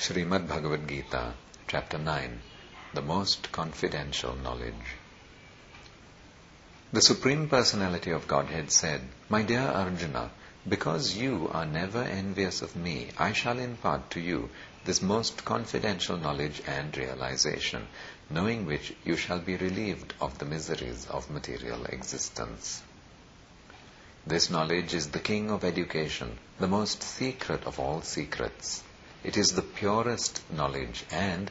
Srimad Bhagwat Geeta, Chapter 9, The Most Confidential Knowledge. The Supreme Personality of Godhead said, "My dear Arjuna, because you are never envious of me, I shall impart to you this most confidential knowledge and realization, knowing which you shall be relieved of the miseries of material existence." This knowledge is the king of education, the most secret of all secrets. It is the purest knowledge, and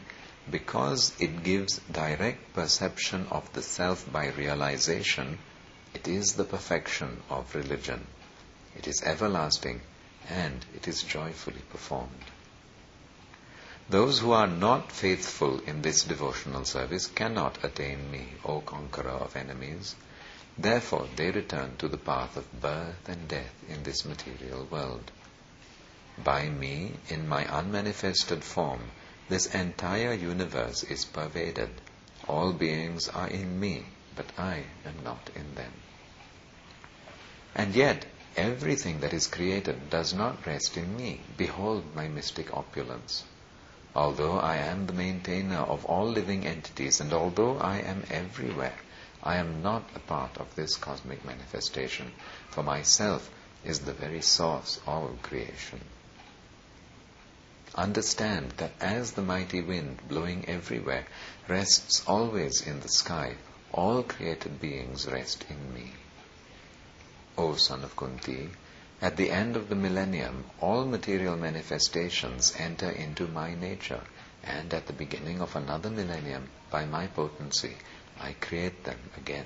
because it gives direct perception of the self by realization, it is the perfection of religion. It is everlasting, and it is joyfully performed. Those who are not faithful in this devotional service cannot attain me, O conqueror of enemies. Therefore they return to the path of birth and death in this material world. By me, in my unmanifested form, this entire universe is pervaded. All beings are in me, but I am not in them. And yet, everything that is created does not rest in me. Behold my mystic opulence. Although I am the maintainer of all living entities, and although I am everywhere, I am not a part of this cosmic manifestation, for myself is the very source of creation. Understand that as the mighty wind blowing everywhere rests always in the sky, all created beings rest in me. O son of Kunti, at the end of the millennium, all material manifestations enter into my nature, and at the beginning of another millennium, by my potency, I create them again.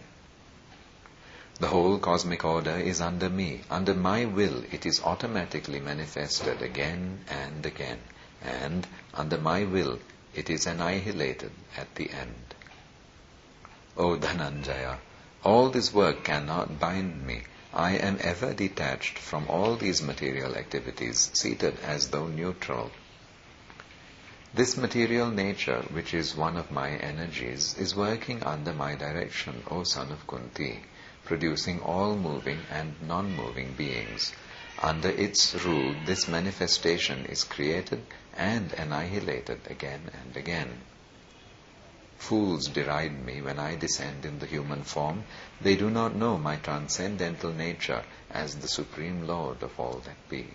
The whole cosmic order is under me. Under my will, it is automatically manifested again and again. And under my will, it is annihilated at the end. O Dhananjaya, all this work cannot bind me. I am ever detached from all these material activities, seated as though neutral. This material nature, which is one of my energies, is working under my direction, O son of Kunti, producing all moving and non-moving beings. Under its rule, this manifestation is created and annihilated again and again. Fools deride me when I descend in the human form. They do not know my transcendental nature as the Supreme Lord of all that be.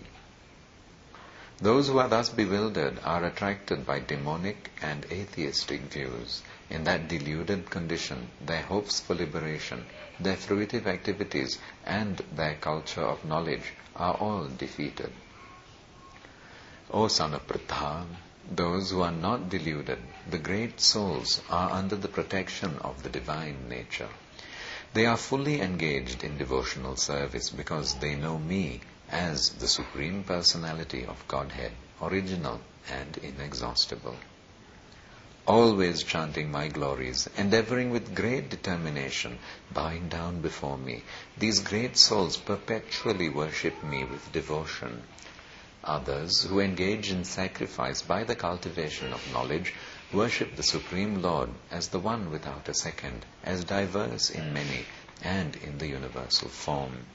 Those who are thus bewildered are attracted by demonic and atheistic views. In that deluded condition, their hopes for liberation, their fruitive activities, and their culture of knowledge are all defeated. O son of Pritha, those who are not deluded, the great souls, are under the protection of the divine nature. They are fully engaged in devotional service because they know me as the Supreme Personality of Godhead, original and inexhaustible. Always chanting my glories, endeavoring with great determination, bowing down before me, these great souls perpetually worship me with devotion. Others, who engage in sacrifice by the cultivation of knowledge, worship the Supreme Lord as the one without a second, as diverse in many and in the universal form.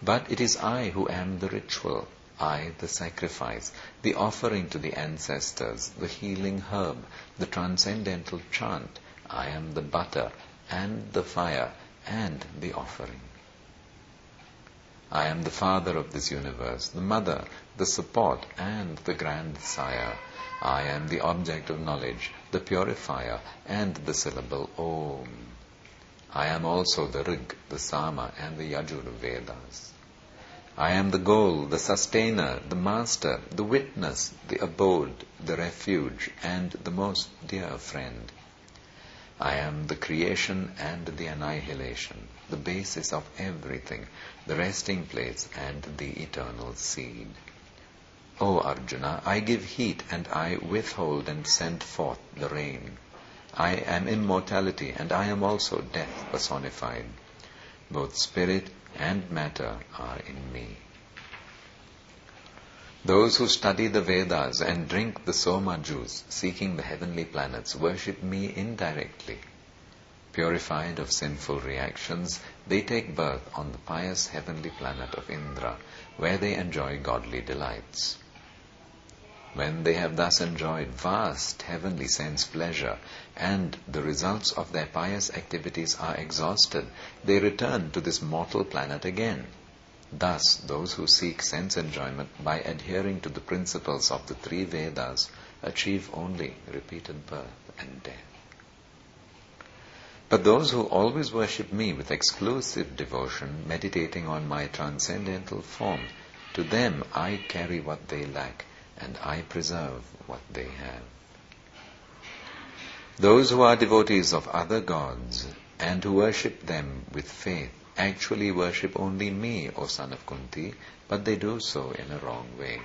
But it is I who am the ritual, I the sacrifice, the offering to the ancestors, the healing herb, the transcendental chant. I am the butter and the fire and the offering. I am the father of this universe, the mother, the support, and the grand sire. I am the object of knowledge, the purifier, and the syllable Om. I am also the Rig, the Sama, and the Yajur Vedas. I am the goal, the sustainer, the master, the witness, the abode, the refuge, and the most dear friend. I am the creation and the annihilation, the basis of everything, the resting place and the eternal seed. O Arjuna, I give heat and I withhold and send forth the rain. I am immortality and I am also death personified. Both spirit and matter are in me. Those who study the Vedas and drink the Soma juice, seeking the heavenly planets, worship me indirectly. Purified of sinful reactions, they take birth on the pious heavenly planet of Indra, where they enjoy godly delights. When they have thus enjoyed vast heavenly sense pleasure and the results of their pious activities are exhausted, they return to this mortal planet again. Thus, those who seek sense enjoyment by adhering to the principles of the three Vedas achieve only repeated birth and death. But those who always worship me with exclusive devotion, meditating on my transcendental form, to them I carry what they lack, and I preserve what they have. Those who are devotees of other gods and who worship them with faith actually worship only me, O son of Kunti, but they do so in a wrong way.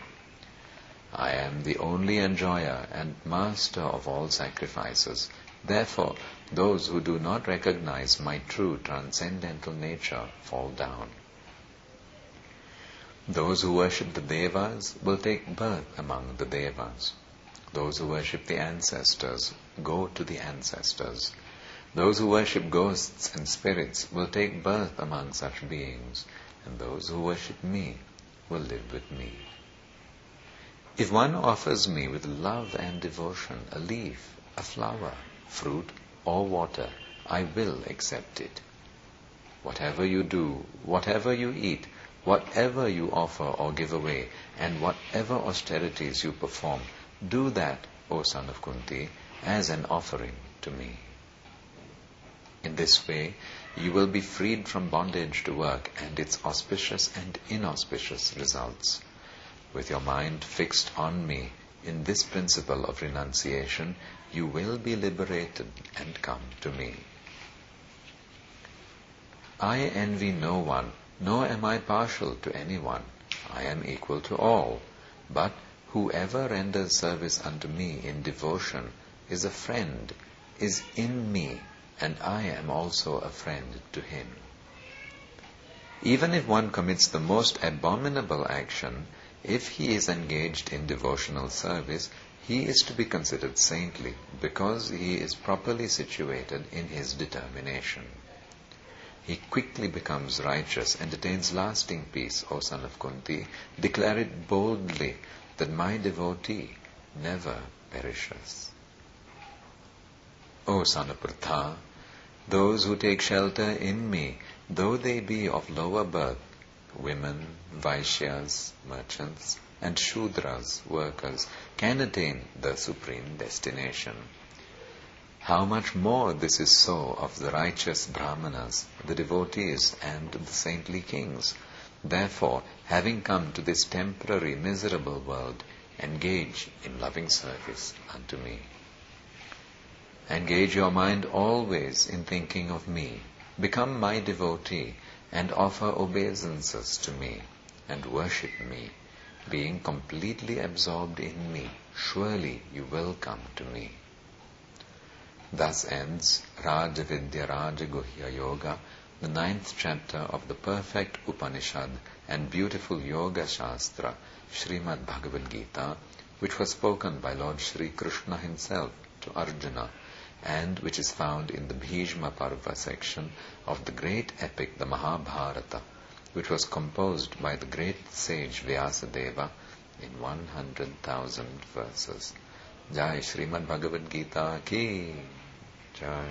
I am the only enjoyer and master of all sacrifices. Therefore, those who do not recognize my true transcendental nature fall down. Those who worship the Devas will take birth among the Devas. Those who worship the ancestors go to the ancestors. Those who worship ghosts and spirits will take birth among such beings, and those who worship me will live with me. If one offers me with love and devotion a leaf, a flower, fruit, or water, I will accept it. Whatever you do, whatever you eat, whatever you offer or give away, and whatever austerities you perform, do that, O son of Kunti, as an offering to me. In this way, you will be freed from bondage to work and its auspicious and inauspicious results. With your mind fixed on me in this principle of renunciation, you will be liberated and come to me. I envy no one, nor am I partial to anyone. I am equal to all. But whoever renders service unto me in devotion is a friend, is in me, and I am also a friend to him. Even if one commits the most abominable action, if he is engaged in devotional service, he is to be considered saintly because he is properly situated in his determination. He quickly becomes righteous and attains lasting peace, O son of Kunti. Declare it boldly that my devotee never perishes. O son of Pritha, those who take shelter in me, though they be of lower birth, women, Vaishyas, merchants, and Shudras, workers, can attain the supreme destination. How much more this is so of the righteous Brahmanas, the devotees, and the saintly kings. Therefore, having come to this temporary miserable world, engage in loving service unto me. Engage your mind always in thinking of me. Become my devotee and offer obeisances to me and worship me. Being completely absorbed in me, surely you will come to me. Thus ends Rajavidya Rajaguhya Yoga, the 9th chapter of the perfect Upanishad and beautiful Yoga Shastra, Srimad Bhagwat Geeta, which was spoken by Lord Shri Krishna himself to Arjuna, and which is found in the Bhishma Parva section of the great epic, the Mahabharata, which was composed by the great sage Vyasadeva in 100,000 verses. Jai Srimad Bhagavad Gita ki Jai.